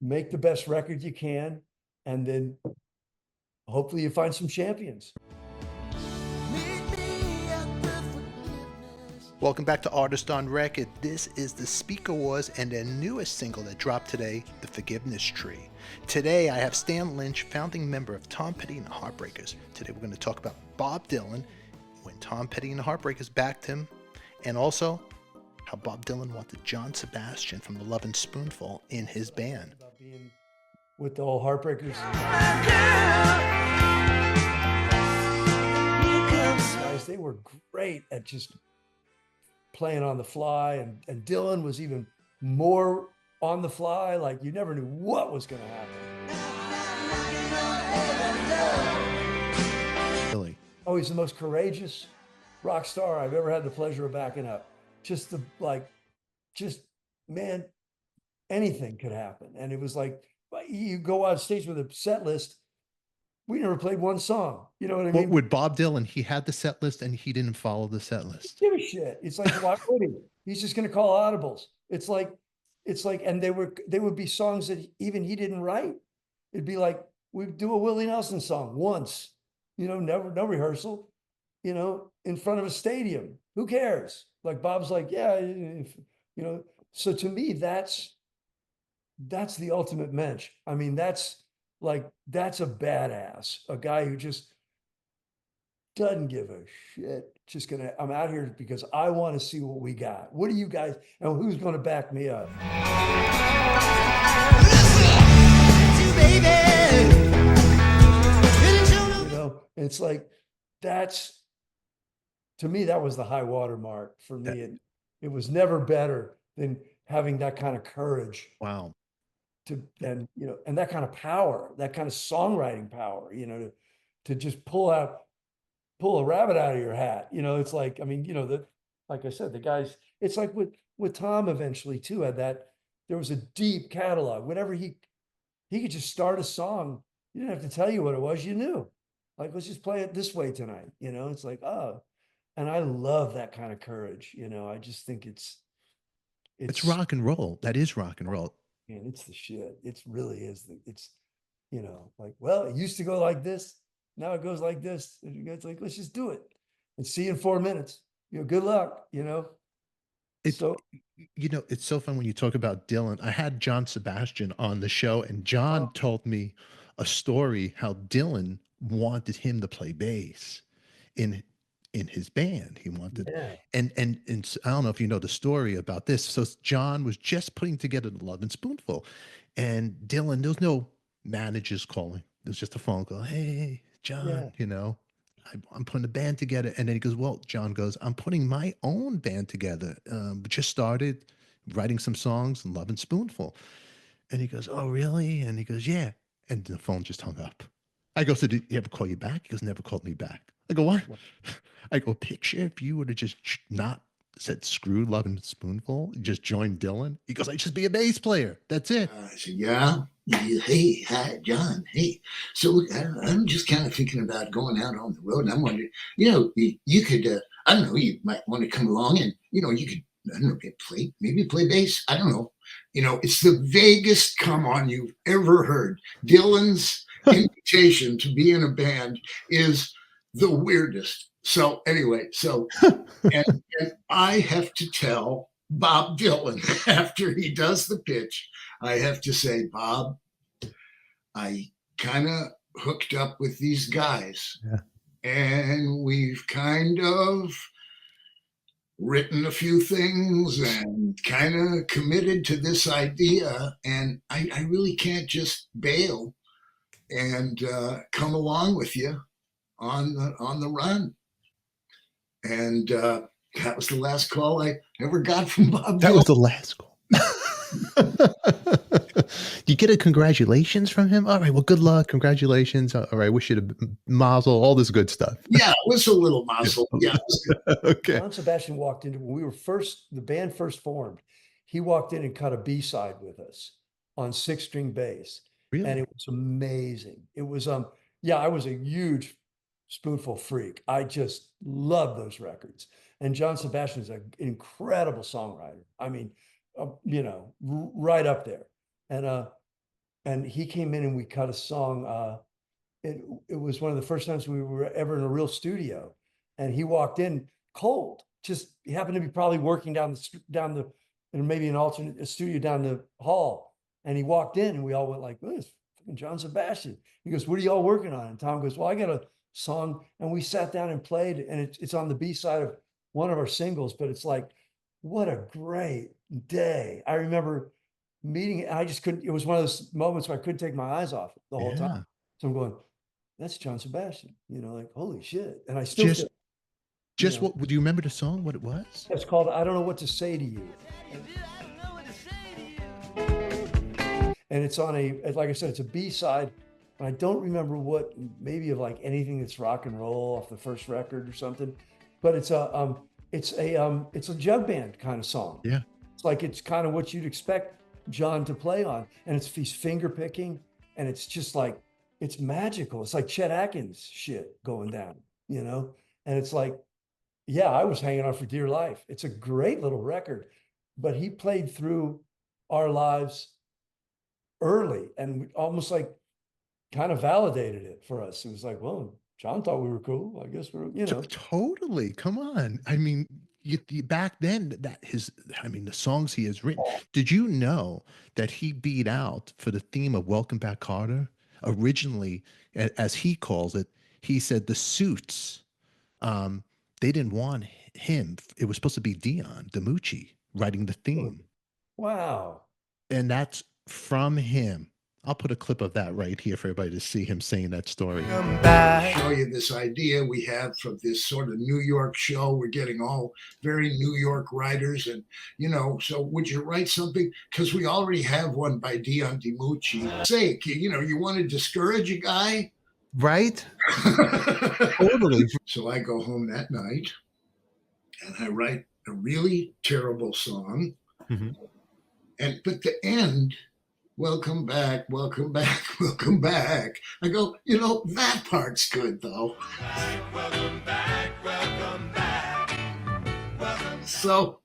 make the best record you can, and then hopefully you find some champions. Welcome back to Artist on Record. This is the Speaker Wars and their newest single that dropped today, The Forgiveness Tree. Today I have Stan Lynch, founding member of Tom Petty and the Heartbreakers. Today we're going to talk about Bob Dylan, when Tom Petty and the Heartbreakers backed him, and also how Bob Dylan wanted John Sebastian from the Lovin Spoonful in his band. About being with the old Heartbreakers. Guys, they were great at just playing on the fly, and Dylan was even more on the fly. Like, you never knew what was going to happen. Really? Oh, he's the most courageous rock star I've ever had the pleasure of backing up. Just man, anything could happen. And it was like, you go on stage with a set list. We never played one song. You know what I mean? With Bob Dylan, he had the set list and he didn't follow the set list. Give a shit. It's like, why would he? He's just going to call audibles. It's like, and they would be songs that even he didn't write. It'd be like, we'd do a Willie Nelson song once, never, no rehearsal, in front of a stadium. Who cares? Like, Bob's like, yeah, so to me, that's the ultimate mensch. I mean, that's a badass, a guy who just doesn't give a shit. Just I'm out here because I want to see what we got. What do you guys, and who's going to back me up? It's like, to me, that was the high water mark for me. It was never better than having that kind of courage. Wow. And that kind of power, that kind of songwriting power, to just pull a rabbit out of your hat. It's like, I mean, like I said, the guys, it's like with Tom eventually too, there was a deep catalog. Whenever he could just start a song, you didn't have to tell you what it was, you knew. Like, let's just play it this way tonight. It's like, oh, and I love that kind of courage. I just think it's rock and roll. That is rock and roll. Man, it's the shit. It really is. It's, like, well, it used to go like this. Now it goes like this. And it's like, let's just do it and see you in 4 minutes. Good luck, It's so fun when you talk about Dylan. I had John Sebastian on the show, and John told me a story how Dylan wanted him to play bass in his band. He wanted, and I don't know if you know the story about this. So John was just putting together the Lovin Spoonful, and Dylan, there was no managers calling. There was just a phone call. Hey, John, I'm putting a band together. And then he goes, well, John goes, I'm putting my own band together. Just started writing some songs and Lovin Spoonful. And he goes, oh, really? And he goes, yeah. And the phone just hung up. I go, so did he ever call you back? He goes, never called me back. I go, what? I go, picture if you would have just not said screw Lovin Spoonful, just joined Dylan. He goes, I just be a bass player. That's it. I said, yeah. Hey, hi, John. Hey, so I'm just kind of thinking about going out on the road. And I'm wondering, you could, I don't know, you might want to come along and, you could, I don't know, maybe play bass. I don't know. It's the vaguest come on you've ever heard. Dylan's invitation to be in a band is the weirdest. So anyway, and I have to tell Bob Dylan after he does the pitch, I have to say, Bob, I kind of hooked up with these guys, and we've kind of written a few things and kind of committed to this idea, and I really can't just bail and come along with you on the run. And that was the last call I ever got from Bob Dylan. That was the last call. You get a congratulations from him? All right, well, good luck. Congratulations. All right, wish you a mazel, all this good stuff. Yeah, it was a little mazel. Yeah. Okay. John Sebastian walked in when the band first formed. He walked in and cut a B-side with us on 6-string bass. Really? And it was amazing. It was, I was a huge Spoonful freak. I just love those records. And John Sebastian is an incredible songwriter. I mean, right up there. And and he came in and we cut a song. It was one of the first times we were ever in a real studio, and he walked in cold. Just he happened to be probably working down maybe an alternate studio down the hall, and he walked in, and we all went like, "Oh, it's fucking John Sebastian." He goes, "What are y'all working on?" And Tom goes, "Well, I got a song," and we sat down and played, and it's on the B side of one of our singles, but it's like, what a great day. I remember meeting it. I just couldn't, it was one of those moments where I couldn't take my eyes off it the whole Yeah. time. So I'm going, that's John Sebastian, like, holy shit. And I still feel, What do you remember the song? What it was? it's called I Don't Know What to Say to You. And it's on like I said, it's a B-side. And I don't remember what, maybe of like anything that's rock and roll off the first record or something. But it's a jug band kind of song. Yeah. It's kind of what you'd expect John to play on. And he's finger picking, and it's just like, it's magical. It's like Chet Atkins shit going down, and it's like, yeah, I was hanging on for dear life. It's a great little record, but he played through our lives early and almost like kind of validated it for us. It was like, well, John thought we were cool. I guess we're, Totally. Come on. I mean, back then, the songs he has written. Did you know that he beat out for the theme of Welcome Back, Carter? Originally, as he calls it, he said the Suits, they didn't want him. It was supposed to be Dion DiMucci writing the theme. Wow. And that's from him. I'll put a clip of that right here for everybody to see him saying that story. Show you this idea we have from this sort of New York show. We're getting all very New York writers, and so would you write something? Because we already have one by Dion DiMucci. Sake, you want to discourage a guy, right? Totally. So I go home that night and I write a really terrible song, but the end. Welcome back, welcome back, welcome back. I go, that part's good though. Welcome back, welcome back. So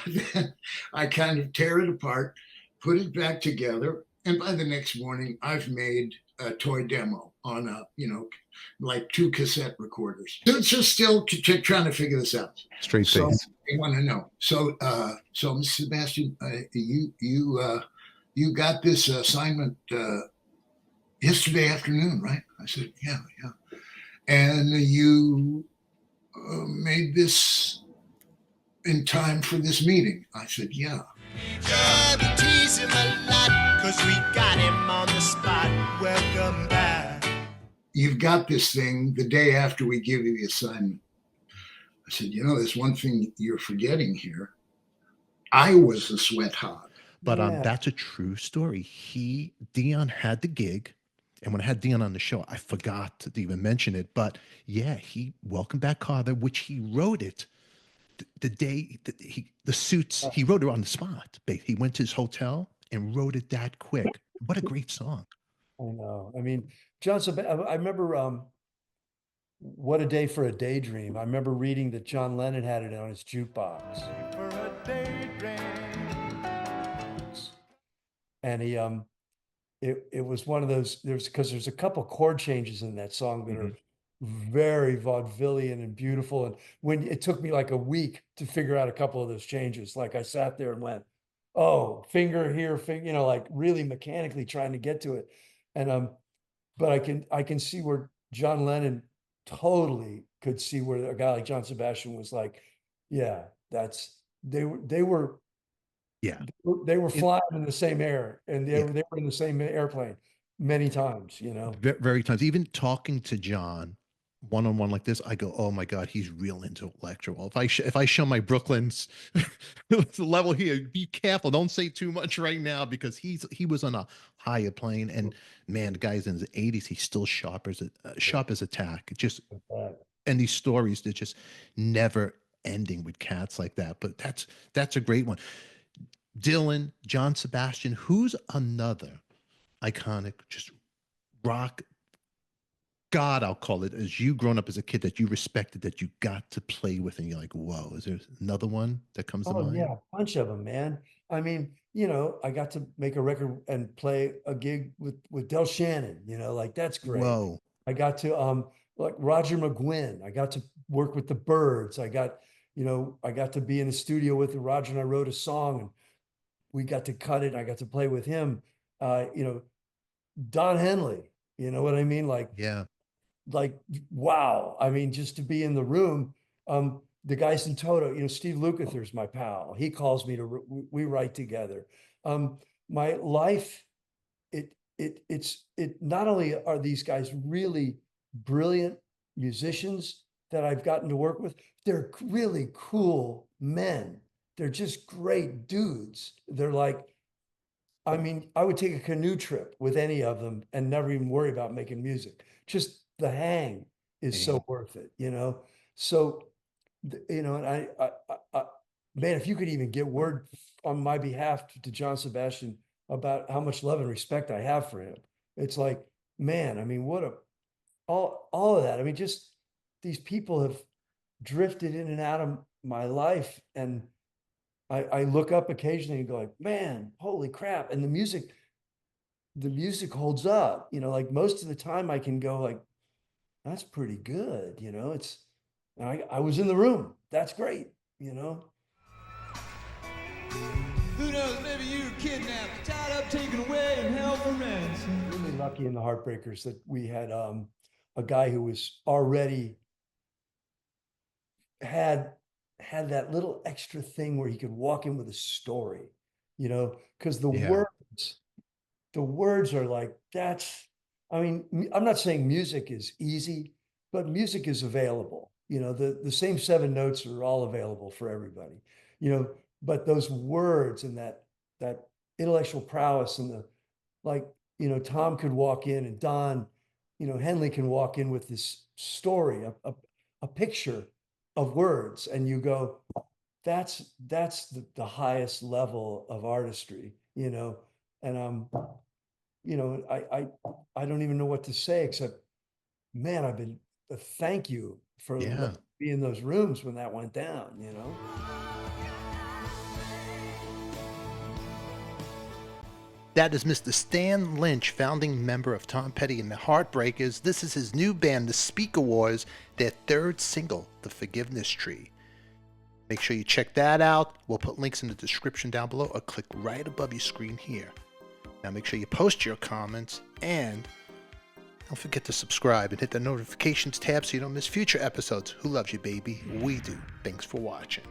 then I kind of tear it apart, put it back together, and by the next morning, I've made a toy demo on like 2 cassette recorders. It's just still trying to figure this out. Straight face. So they want to know. So, Mr. Sebastian, you got this assignment yesterday afternoon, right? I said, yeah. And you made this in time for this meeting. I said, yeah. Yeah, we tease him a lot because we got him on the spot. Welcome back. You've got this thing the day after we give you the assignment. I said, there's one thing you're forgetting here. I was the sweat hog. But that's a true story. Dion had the gig, and when I had Dion on the show, I forgot to even mention it. But yeah, he Welcome Back, Carter, which he wrote it the day that the Suits. He wrote it on the spot. He went to his hotel and wrote it that quick. What a great song! I know. I mean, John Sebastian. I remember What a Day for a Daydream. I remember reading that John Lennon had it on his jukebox. For a daydream. And he it was one of those, there's a couple chord changes in that song that are very vaudevillian and beautiful. And when it took me like a week to figure out a couple of those changes, like I sat there and went, oh, finger here, finger, like really mechanically trying to get to it. And but I can see where John Lennon totally could see where a guy like John Sebastian was like, yeah, they were Yeah, they were flying in the same air, and they were in the same airplane many times, very times. Even talking to John one-on-one like this, I go, oh my God, he's real into electro. If I show my Brooklyn's level here, be careful. Don't say too much right now, because he was on a higher plane, and man, the guy's in his 80s. He's still sharp as a tack. And these stories, they're just never ending with cats like that. But that's a great one. Dylan, John Sebastian, who's another iconic, just rock god, I'll call it, as you grown up as a kid, that you respected, that you got to play with, and you're like, whoa, is there another one that comes to mind? Yeah, a bunch of them, man. I mean, I got to make a record and play a gig with Del Shannon, like that's great. Whoa. I got to like Roger McGuinn. I got to work with the Byrds. I got to be in the studio with Roger, and I wrote a song, and we got to cut it. And I got to play with him. Don Henley, you know what I mean? Yeah. Like, wow. I mean, just to be in the room. The guys in Toto, Steve Lukather's my pal. He calls me we write together. My life, it's not only are these guys really brilliant musicians that I've gotten to work with, they're really cool men. They're just great dudes. They're like, I mean, I would take a canoe trip with any of them and never even worry about making music. Just the hang is so worth it, So, and man, if you could even get word on my behalf to John Sebastian about how much love and respect I have for him, it's like, man, I mean, all of that. I mean, just these people have drifted in and out of my life, and I look up occasionally and go like, man, holy crap. And the music holds up, like most of the time I can go like, that's pretty good. I was in the room. That's great. Who knows, maybe you were kidnapped, tied up, taken away, and held for ransom. Really lucky in the Heartbreakers that we had a guy who was already had that little extra thing where he could walk in with a story, because the words are like, I mean, I'm not saying music is easy, but music is available. The same 7 notes are all available for everybody, but those words and that intellectual prowess and Tom could walk in, and Don, Henley can walk in with this story, a picture of words, and you go, that's the highest level of artistry, and I don't even know what to say except, man, I've been thank you for being in those rooms when that went down, That is Mr. Stan Lynch, founding member of Tom Petty and the Heartbreakers. This is his new band, the Speaker Wars, their 3rd single, The Forgiveness Tree. Make sure you check that out. We'll put links in the description down below or click right above your screen here. Now make sure you post your comments and don't forget to subscribe and hit the notifications tab so you don't miss future episodes. Who loves you, baby? We do. Thanks for watching.